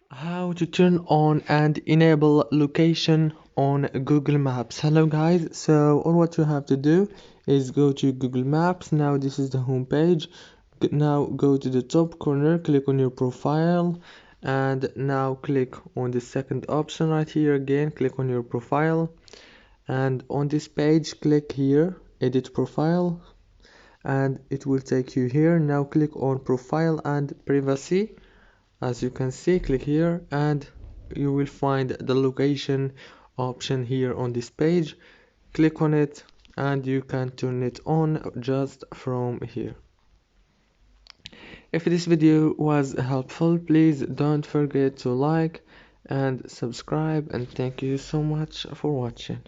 How to turn on and enable location on Google Maps. Hello guys, so all what you have to do is go to Google Maps. Now this is the home page. Now go to the top corner, click on your profile, and now click on the second option right here. Again, click on your profile, and on this page click here, edit profile, and it will take you here. Now click on profile and privacy. As you can see, click here and you will find the location option here on this page. Click on it and you can turn it on just from here. If this video was helpful, please don't forget to like and subscribe, and thank you so much for watching.